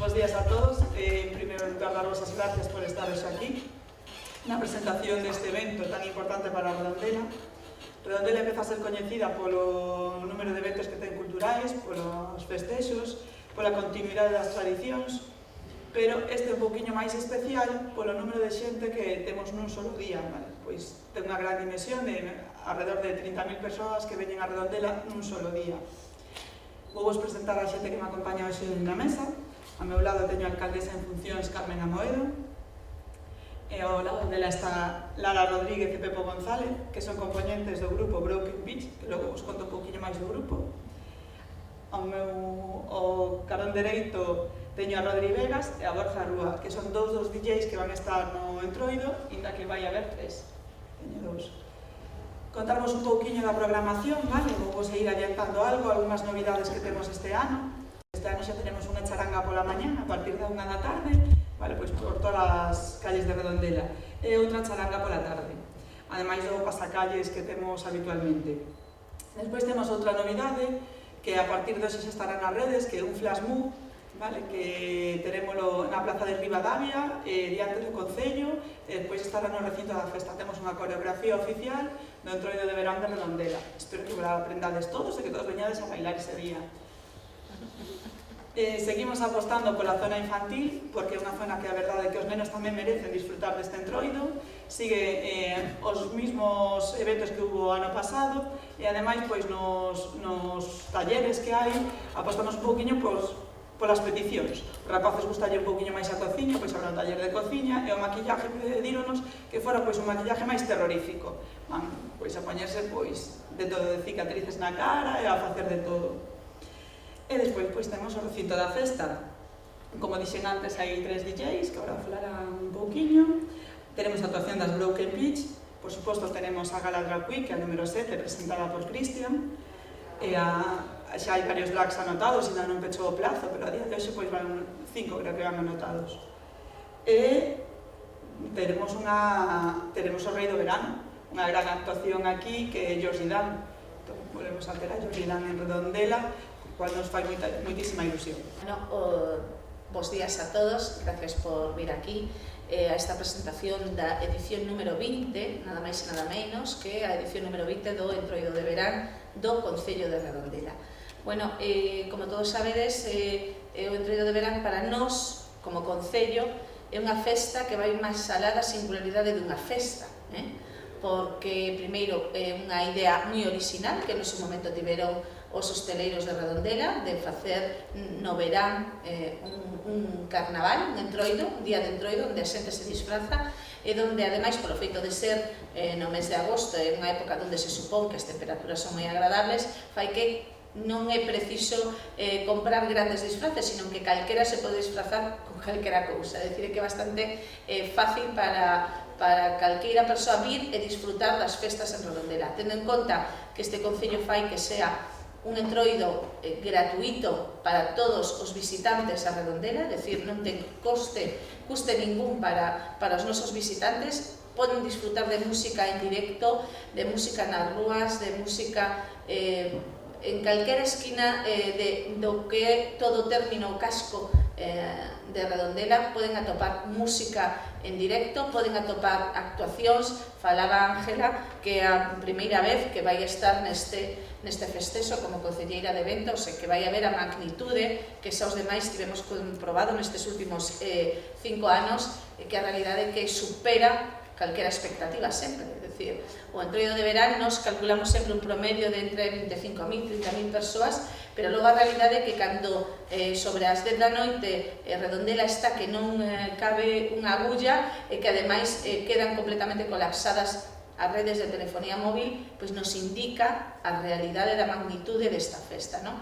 Bos días a todos. En primeiro lugar, daros as gracias por estar hoxe aquí na presentación deste evento tan importante para Redondela. Redondela empeza a ser coñecida polo número de eventos que ten culturais, polos festexos, pola continuidade das tradicións, pero este é un pouquiño máis especial polo número de xente que temos nun solo día, vale? Pois ten unha gran dimensión de alrededor de 30.000 persoas que veñen a Redondela nun solo día. Vou vos presentar a xente que me acompaña hoxe na mesa. A meu lado teño a alcaldesa en funcións Carmen Amoedo, e ao lado dela está Lara Rodríguez e Pepo González, que son componentes do grupo Broken Beach, que logo vos conto un pouquinho máis do grupo. Ao carón dereito teño a Rodri Vegas e a Borja Rúa, que son dous dos DJs que van estar no Entroido, inda que vai haber tres. Teño dous. Contarvos un pouquiño da programación, vale? Vou vos ir adiantando algo, algunhas novidades que temos este ano. Este ano xa tenemos unha charanga pola mañá, a partir da 1 da tarde, vale, pois por todas as calles de Redondela, e outra charanga pola tarde, ademais do pasacalles que temos habitualmente. Despois temos outra novidade, que a partir de hoxe xa estará nas redes, que é un flash mob, vale, que terémolo na Plaza de Ribadavia, diante do Concello, e despois estará no recinto da festa. Temos unha coreografía oficial do Entroido de Verán de Redondela. Espero que vos aprendades todos e que todos veñades a bailar ese día. Seguimos apostando pola zona infantil, porque é unha zona que a verdade é que os nenos tamén merecen disfrutar deste Entroido. Sigue os mismos eventos que hubo ano pasado, e ademais pois nos talleres que hai apostamos un pouquiño polas peticións. Os rapaces gustalle un pouquiño máis a cociña, pois habrá un taller de cociña, e o maquillaje pedíronos que fora pois un maquillaje máis terrorífico. Van pois a poñerse pois de todo, de cicatrices na cara e a facer de todo. E despois pois temos o recinto da festa. Como dixen antes, hai 3 DJs que agora falarán un pouquiño. Tenemos a actuación das Broken Beach. Por suposto, tenemos a Gala Drag Week, que é a número 7, presentada por Cristian. E xa hai varios drags anotados, ainda non pechou o plazo, pero a día de hoxe pois van 5, creo que van anotados. E teremos o Rei do Verano, unha gran actuación aquí que é Jordi Dan. Entón, volvemos a ter a Jordi Dan en Redondela, cual nos fai moitísima ilusión. Bos días a todos, gracias por vir aquí a esta presentación da edición número 20, nada máis e nada menos que a edición número 20 do Entroido de Verán do Concello de Redondela. Bueno, como todos sabedes, o Entroido de Verán para nós, como Concello, é unha festa que vai máis alá da singularidade dunha festa, porque, primeiro, é unha idea moi original que no seu momento tiveron os hosteleiros de Redondela, de facer no verán un carnaval, un entroido, un día de entroido, onde a xente se disfraza, e onde, ademais, polo feito de ser no mes de agosto, é unha época onde se supón que as temperaturas son moi agradables, fai que non é preciso comprar grandes disfraces, sino que calquera se pode disfrazar con calquera cousa. É dicir, que é bastante fácil para calqueira persoa vir e disfrutar das festas en Redondela, tendo en conta que este Concello fai que sea un entroido gratuito para todos os visitantes a Redondela, é dicir, non ten custe ningún para os nosos visitantes, poden disfrutar de música en directo, de música nas rúas, de música en calquera esquina do que é todo o término casco de Redondela. Poden atopar música en directo, poden atopar actuacións. Falaba Ángela que é a primeira vez que vai estar neste festexo como concelleira de eventos, e que vai haber a magnitude que xa os demais tivemos comprobado nestes últimos 5 anos, e que a realidade é que supera calquera expectativa sempre. É dicir, o Entroido de Verán nos calculamos sempre un promedio de entre 25.000 e 30.000 persoas, pero logo a realidade é que cando sobre as 10 da noite Redondela está que non cabe unha agulla, e que ademais quedan completamente colapsadas as redes de telefonía móvil, pois nos indica a realidade da magnitude desta festa, non?